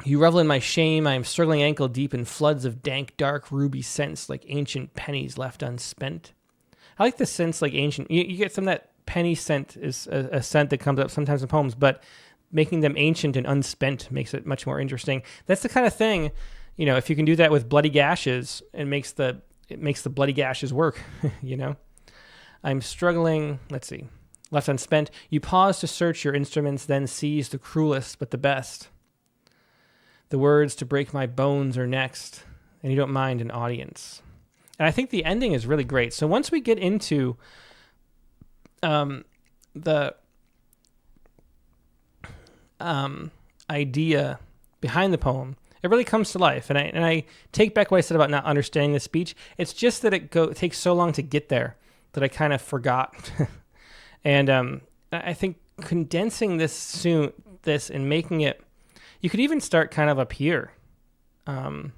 You revel in my shame. I am struggling ankle deep in floods of dank, dark, ruby scents like ancient pennies left unspent. I like the scents like ancient. You get some of that penny scent is a scent that comes up sometimes in poems, but making them ancient and unspent makes it much more interesting. That's the kind of thing, if you can do that with bloody gashes, it makes the bloody gashes work, I'm struggling, let's see, left unspent. You pause to search your instruments, then seize the cruelest but the best. The words to break my bones are next, and you don't mind an audience. And I think the ending is really great. So once we get into the idea behind the poem, it really comes to life. And I take back what I said about not understanding the speech. It's just that it takes so long to get there that I kind of forgot. And I think condensing this and making it, you could even start kind of up here. The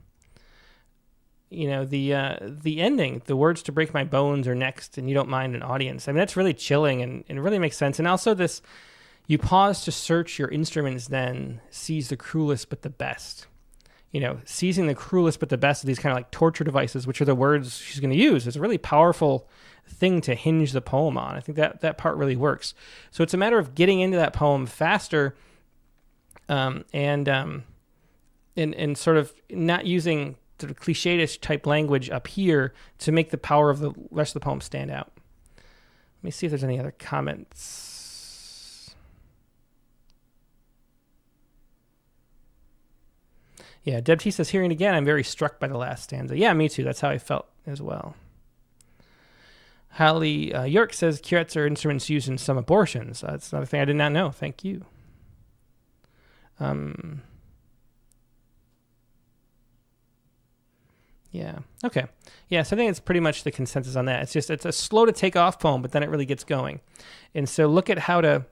ending, the words to break my bones are next, and you don't mind an audience. I mean, that's really chilling and it really makes sense. And also this, you pause to search your instruments, then seize the cruelest but the best. Seizing the cruelest but the best of these kind of like torture devices, which are the words she's going to use, is a really powerful thing to hinge the poem on. I think that part really works. So it's a matter of getting into that poem faster, and sort of not using sort of cliche-ish type language up here to make the power of the rest of the poem stand out. Let me see if there's any other comments. Yeah, Deb T says, hearing it again, I'm very struck by the last stanza. Yeah, me too. That's how I felt as well. Hallie York says, curettes are instruments used in some abortions. That's another thing I did not know. Thank you. Yeah. Okay. Yeah. So I think it's pretty much the consensus on that. It's a slow to take off poem, but then it really gets going. And so look at how to,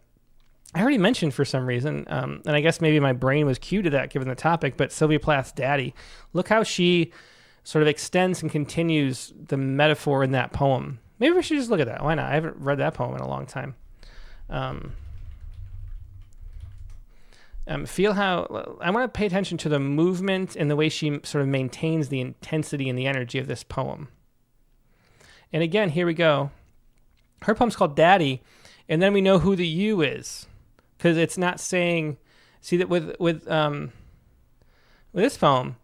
I already mentioned for some reason, and I guess maybe my brain was cued to that given the topic, but Sylvia Plath's Daddy, look how she sort of extends and continues the metaphor in that poem. Maybe we should just look at that. Why not? I haven't read that poem in a long time. Feel how I want to pay attention to the movement and the way she sort of maintains the intensity and the energy of this poem. And again, here we go. Her poem's called Daddy, and then we know who the you is, because it's not saying. See that with this poem,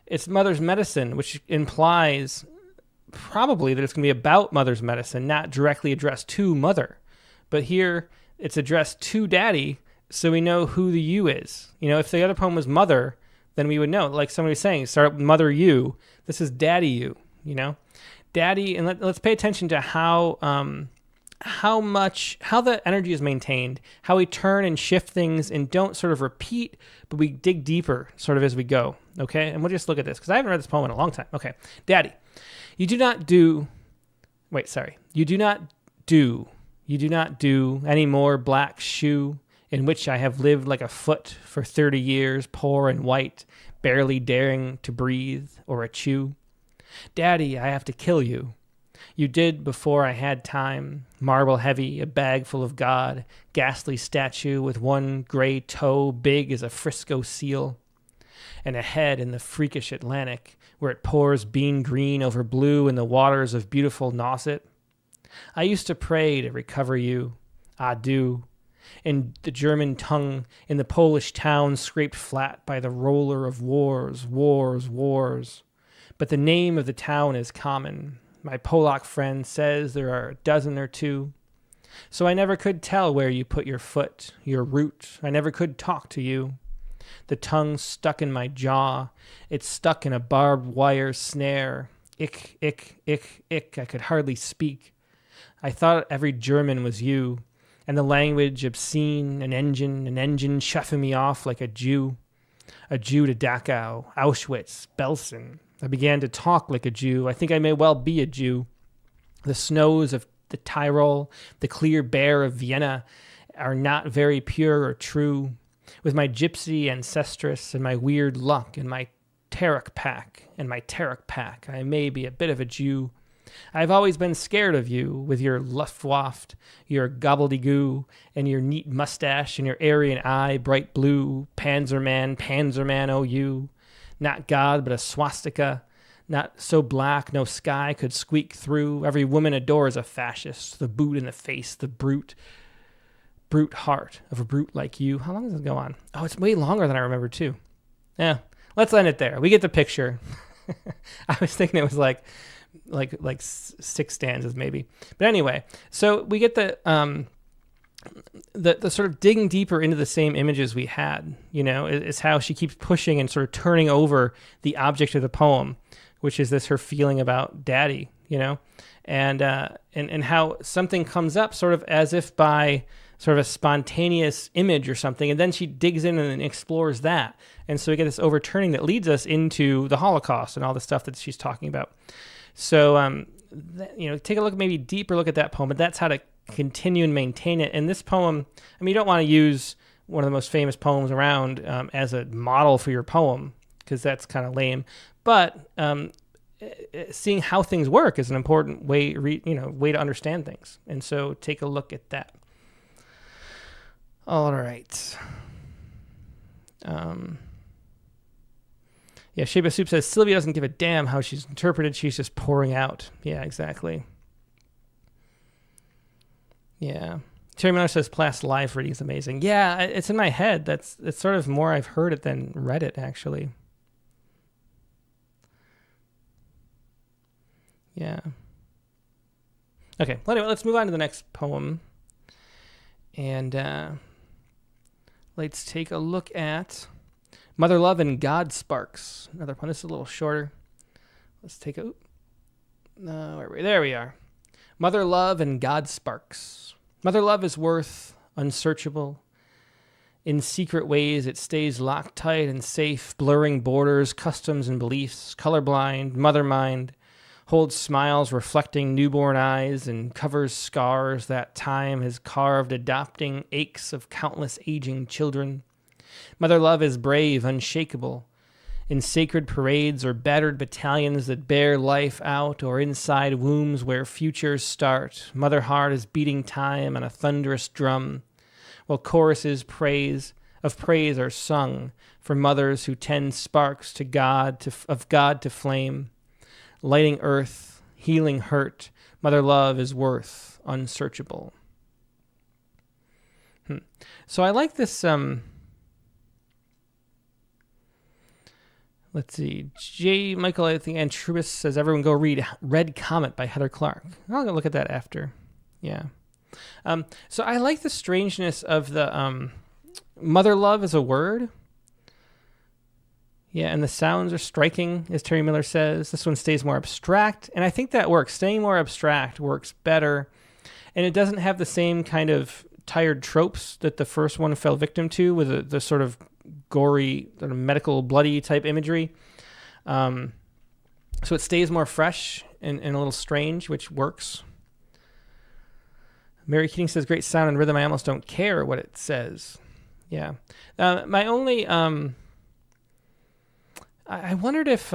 it's mother's medicine, which implies probably that it's going to be about mother's medicine, not directly addressed to mother. But here it's addressed to Daddy. So we know who the you is. If the other poem was mother, then we would know. Like somebody was saying, start with mother you. This is daddy you, Daddy, and let's pay attention to how the energy is maintained, how we turn and shift things and don't sort of repeat, but we dig deeper sort of as we go, okay? And we'll just look at this, because I haven't read this poem in a long time. Okay, Daddy, you do not do, You do not do any more black shoe, in which I have lived like a foot for 30 years, poor and white, barely daring to breathe or a chew. Daddy, I have to kill you. You did before I had time, marble heavy, a bag full of God, ghastly statue with one gray toe big as a Frisco seal, and a head in the freakish Atlantic, where it pours bean green over blue in the waters of beautiful Nauset. I used to pray to recover you. I do. In the German tongue, in the Polish town scraped flat by the roller of wars, wars, wars. But the name of the town is common. My Polak friend says there are a dozen or two. So I never could tell where you put your foot, your root. I never could talk to you. The tongue stuck in my jaw. It stuck in a barbed wire snare. Ick, ick, ick, ick. I could hardly speak. I thought every German was you, and the language obscene, an engine shuffling me off like a Jew to Dachau, Auschwitz, Belsen. I began to talk like a Jew. I think I may well be a Jew. The snows of the Tyrol, the clear bear of Vienna are not very pure or true. With my gypsy ancestress and my weird luck and my Tarek pack, I may be a bit of a Jew. I've always been scared of you, with your Luftwaffe, your gobbledygoo, and your neat mustache and your Aryan eye, bright blue, Panzerman, oh you. Not God, but a swastika. Not so black, no sky could squeak through. Every woman adores a fascist, the boot in the face, the brute heart of a brute like you. How long does it go on? Oh, it's way longer than I remember, too. Yeah, let's end it there. We get the picture. I was thinking it was like 6 stanzas maybe. But anyway, so we get the sort of digging deeper into the same images we had, is how she keeps pushing and sort of turning over the object of the poem, which is this her feeling about daddy, and how something comes up sort of as if by sort of a spontaneous image or something, and then she digs in and explores that. And so we get this overturning that leads us into the Holocaust and all the stuff that she's talking about. So, take a look, maybe deeper look at that poem, but that's how to continue and maintain it. And this poem, you don't want to use one of the most famous poems around as a model for your poem, because that's kind of lame. But seeing how things work is an important way to understand things. And so take a look at that. All right. Sheba Soup says, Sylvia doesn't give a damn how she's interpreted. She's just pouring out. Yeah, exactly. Yeah. Terry Miller says, Plast's live reading is amazing. Yeah, it's in my head. It's sort of more I've heard it than read it, actually. Yeah. Okay, well, anyway, let's move on to the next poem. And let's take a look at Mother Love and God Sparks. Another one. This is a little shorter. Let's take a... there we are. Mother Love and God Sparks. Mother Love is worth, unsearchable. In secret ways it stays locked tight and safe, blurring borders, customs and beliefs, colorblind, mother mind, holds smiles reflecting newborn eyes and covers scars that time has carved, adopting aches of countless aging children. Mother Love is brave, unshakable. In sacred parades or battered battalions that bear life out, or inside wombs where futures start, Mother Heart is beating time on a thunderous drum, while choruses of praise are sung for mothers who tend sparks to of God to flame, lighting earth, healing hurt. Mother Love is worth, unsearchable. So I like this. Let's see. J. Michael, I think, and Trubus says, everyone go read Red Comet by Heather Clark. I'll go look at that after. Yeah. So I like the strangeness of the Mother Love as a word. Yeah, and the sounds are striking, as Terry Miller says. This one stays more abstract, and I think that works. Staying more abstract works better, and it doesn't have the same kind of tired tropes that the first one fell victim to, with the sort of gory, sort of medical, bloody type imagery. So it stays more fresh and a little strange, which works. Mary Keating says, great sound and rhythm. I almost don't care what it says. Yeah. My only, I wondered if,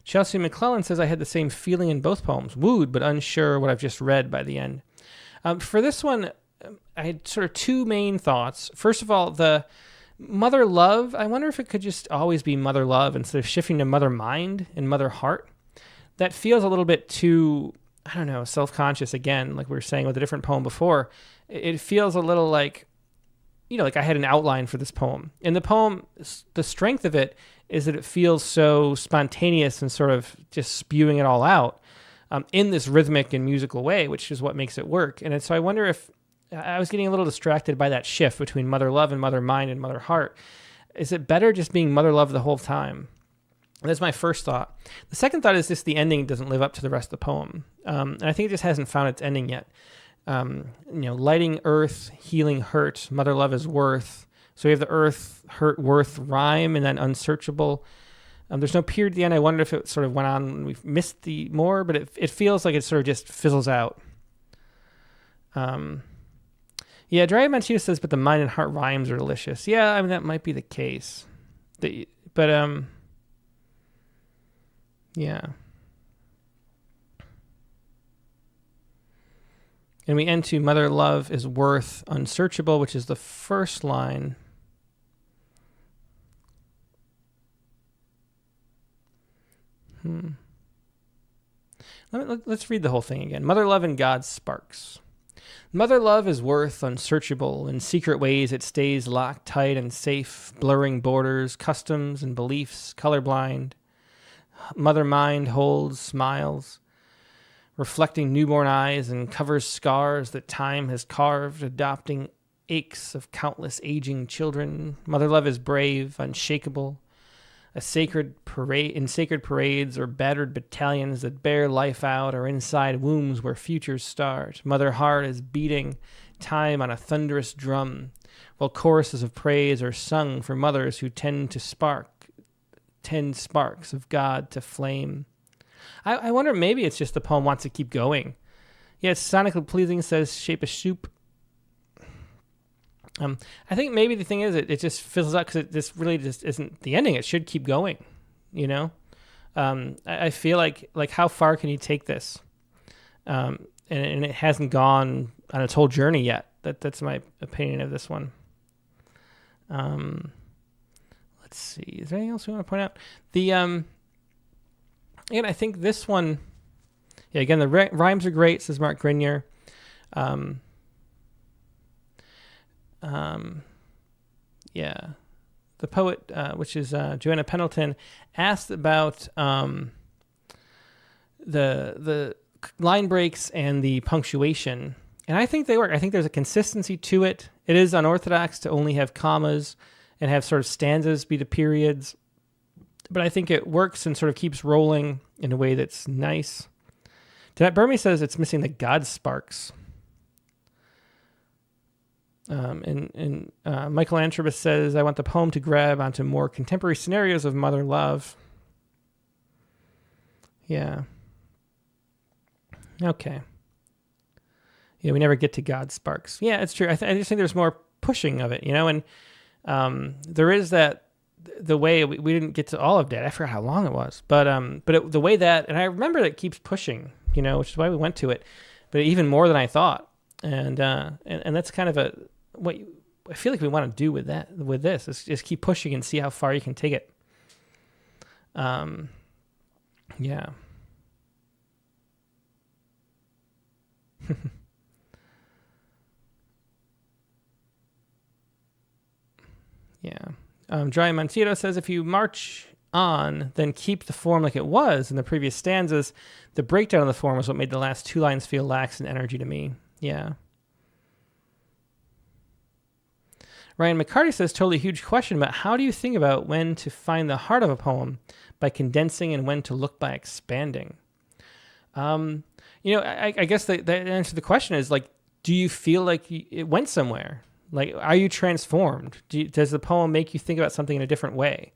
Chelsea McClellan says, I had the same feeling in both poems, wooed, but unsure what I've just read by the end. For this one, I had sort of two main thoughts. First of all, the mother love, I wonder if it could just always be mother love instead of shifting to mother mind and mother heart. That feels a little bit too, I don't know, self-conscious again, like we were saying with a different poem before. It feels a little like, like I had an outline for this poem. In the poem, the strength of it is that it feels so spontaneous and sort of just spewing it all out in this rhythmic and musical way, which is what makes it work. And so I wonder if I was getting a little distracted by that shift between mother love and mother mind and mother heart. Is it better just being mother love the whole time? That's my first thought. The second thought is just the ending doesn't live up to the rest of the poem. And I think it just hasn't found its ending yet. Lighting earth, healing hurt, mother love is worth. So we have the earth, hurt, worth rhyme, and then unsearchable. There's no period at the end. I wonder if it sort of went on and we've missed the more, but it feels like it sort of just fizzles out. Yeah, Dry Manchita says, but the mind and heart rhymes are delicious. Yeah, I mean, that might be the case. Yeah. And we end to mother love is worth unsearchable, which is the first line. Let's read the whole thing again. Mother love in God's sparks. Mother love is worth unsearchable. In secret ways it stays locked tight and safe, blurring borders, customs and beliefs, colorblind. Mother mind holds, smiles, reflecting newborn eyes and covers scars that time has carved, adopting aches of countless aging children. Mother love is brave, unshakable, in sacred parades or battered battalions that bear life out or inside wombs where futures start. Mother heart is beating time on a thunderous drum, while choruses of praise are sung for mothers who tend sparks of God to flame. I wonder, maybe it's just the poem wants to keep going. Yeah, it's sonically pleasing, says Shape of Soup. I think maybe the thing is it just fizzles out because this really just isn't the ending. It should keep going, I feel like how far can you take this? And it hasn't gone on its whole journey yet. That's my opinion of this one. Let's see. Is there anything else we want to point out? Again, I think this one, again, the rhymes are great, says Mark Grenier. The poet, which is Joanna Pendleton, asked about the line breaks and the punctuation, and I think they work. I think there's a consistency to it. It is unorthodox to only have commas and have sort of stanzas be the periods, but I think it works and sort of keeps rolling in a way that's nice. Danette Burmy says it's missing the God sparks. And Michael Antrobus says, I want the poem to grab onto more contemporary scenarios of mother love. Yeah. Okay. Yeah, we never get to God sparks. Yeah, it's true. I just think there's more pushing of it, and there is that, the way we didn't get to all of that. I forgot how long it was, but the way that, and I remember that it keeps pushing, which is why we went to it, but even more than I thought. And that's kind of what I feel like we want to do with this is just keep pushing and see how far you can take it. Yeah. Yeah. Dry Montito says, if you march on, then keep the form like it was in the previous stanzas. The breakdown of the form was what made the last two lines feel lax in energy to me. Yeah. Ryan McCarty says, totally huge question, but how do you think about when to find the heart of a poem by condensing and when to look by expanding? I guess the answer to the question is, do you feel like it went somewhere? Are you transformed? Does the poem make you think about something in a different way?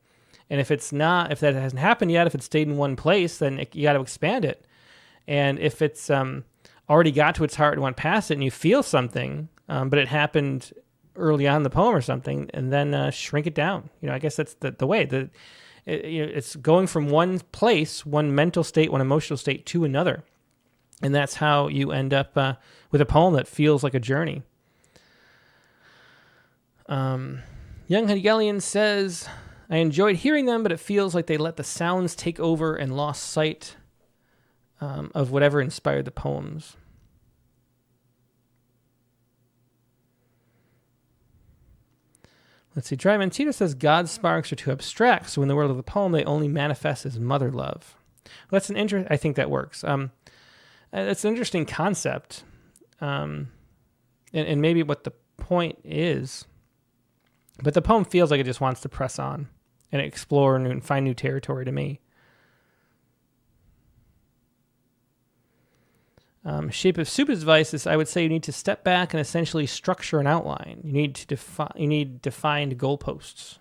And if that hasn't happened yet, if it stayed in one place, then you got to expand it. And if it's already got to its heart and went past it and you feel something, but it happened early on in the poem or something, and then shrink it down. I guess that's the way. It's going from one place, one mental state, one emotional state to another. And that's how you end up with a poem that feels like a journey. Young Hegelian says, I enjoyed hearing them, but it feels like they let the sounds take over and lost sight of whatever inspired the poems. Let's see. Drymentita says, God's sparks are too abstract, so in the world of the poem, they only manifest as mother love. Well, that's I think that works. It's an interesting concept, and maybe what the point is. But the poem feels like it just wants to press on and explore and find new territory to me. Shape of Soup advice is, I would say you need to step back and essentially structure an outline. You need defined goalposts.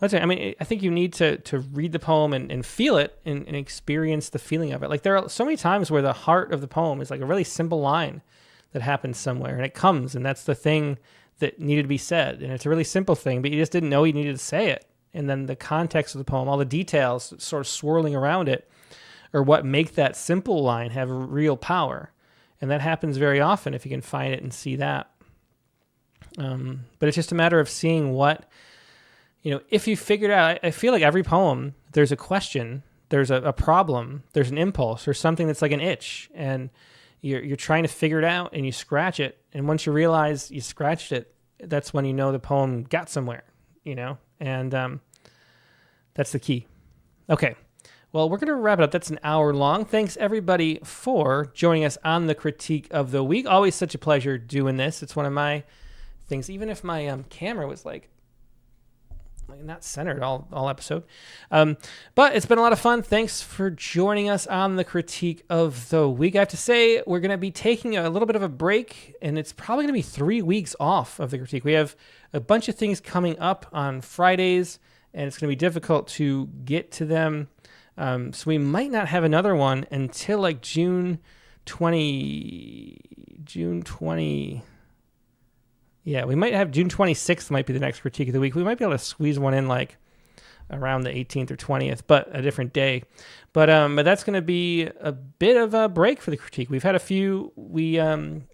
I think you need to read the poem and feel it and experience the feeling of it. Like, there are so many times where the heart of the poem is like a really simple line that happens somewhere, and it comes, and that's the thing that needed to be said. And it's a really simple thing, but you just didn't know you needed to say it. And then the context of the poem, all the details sort of swirling around it, or what make that simple line have real power. And that happens very often if you can find it and see that. But it's just a matter of seeing what, if you figured out. I feel like every poem, there's a question, there's a problem, there's an impulse, or something that's like an itch, and you're trying to figure it out, and you scratch it. And once you realize you scratched it, that's when you know the poem got somewhere, and that's the key. Okay. Well, we're going to wrap it up. That's an hour long. Thanks, everybody, for joining us on the Critique of the Week. Always such a pleasure doing this. It's one of my things, even if my camera was like not centered all episode. But it's been a lot of fun. Thanks for joining us on the Critique of the Week. I have to say, we're going to be taking a little bit of a break, and it's probably going to be 3 weeks off of the critique. We have a bunch of things coming up on Fridays, and it's going to be difficult to get to them. So we might not have another one until like June 20. Yeah, we might have June 26th might be the next Critique of the Week. We might be able to squeeze one in like around the 18th or 20th, but a different day. But that's going to be a bit of a break for the critique. We've had a few.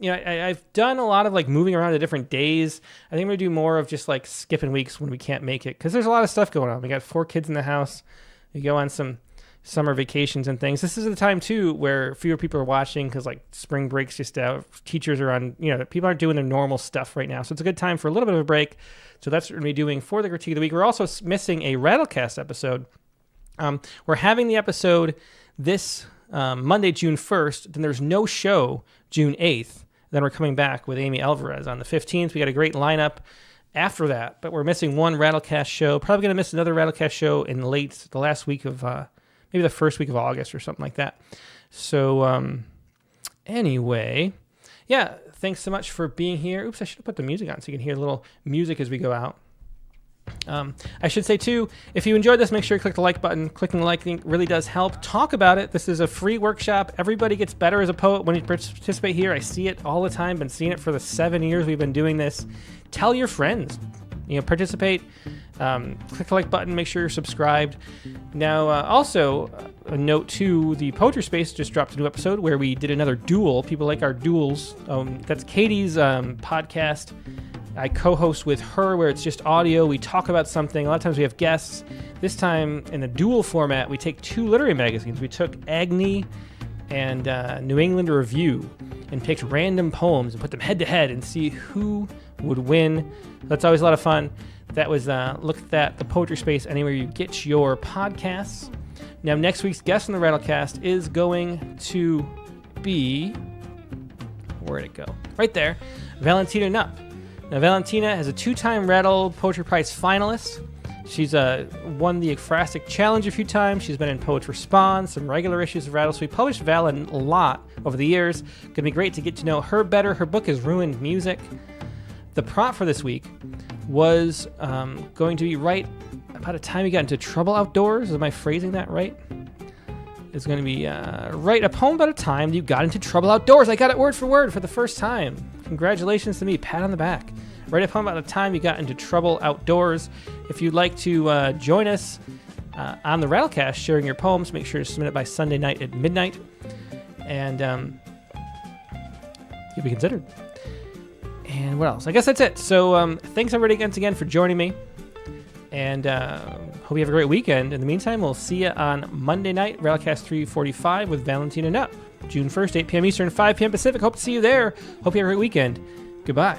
I've done a lot of like moving around to different days. I think I'm going to do more of just like skipping weeks when we can't make it, because there's a lot of stuff going on. We got 4 kids in the house. We go on some summer vacations and things. This is the time too where fewer people are watching, because like spring break's just out. Teachers are on, people aren't doing their normal stuff right now. So it's a good time for a little bit of a break. So that's what we're going to be doing for the Critique of the Week. We're also missing a Rattlecast episode. We're having the episode this Monday, June 1st. Then there's no show June 8th. Then we're coming back with Amy Alvarez on the 15th. We got a great lineup after that, but we're missing one Rattlecast show. Probably going to miss another Rattlecast show in the last week of, maybe the first week of August or something like that. So anyway, yeah, thanks so much for being here. Oops, I should have put the music on so you can hear a little music as we go out. I should say, too, if you enjoyed this, make sure you click the like button. Clicking the like really does help. Talk about it. This is a free workshop. Everybody gets better as a poet when you participate here. I see it all the time. Been seeing it for the 7 years we've been doing this. Tell your friends. Participate. Click the like button. Make sure you're subscribed. Now, also, a note to the Poetry Space just dropped a new episode where we did another duel. People like our duels. That's Katie's podcast. I co-host with her where it's just audio. We talk about something. A lot of times we have guests. This time, in the duel format, we take 2 literary magazines. We took Agni and New England Review and picked random poems and put them head-to-head and see who would win. That's always a lot of fun. That was look at the Poetry Space anywhere you get your podcasts. Now, next week's guest on the Rattlecast is going to be... Where'd it go? Right there. Valentina Knupp. Now, Valentina is a 2-time Rattle Poetry Prize finalist. She's won the Ekphrastic Challenge a few times. She's been in Poets Respond, some regular issues of Rattle. So we published Val a lot over the years. Going to be great to get to know her better. Her book is Ruined Music. The prompt for this week was going to be right about a time we got into trouble outdoors. Am I phrasing that right? is going to be write a poem about a time you got into trouble outdoors. I got it word for word for the first time. Congratulations to me. Pat on the back. Write a poem about a time you got into trouble outdoors. If you'd like to join us on the Rattlecast sharing your poems, make sure to submit it by Sunday night at midnight. And you'll be considered. And what else? I guess that's it. So thanks everybody once again for joining me. And hope you have a great weekend. In the meantime, we'll see you on Monday night, Rattlecast 345 with Valentina Nutt. June 1st, 8 p.m. Eastern, 5 p.m. Pacific. Hope to see you there. Hope you have a great weekend. Goodbye.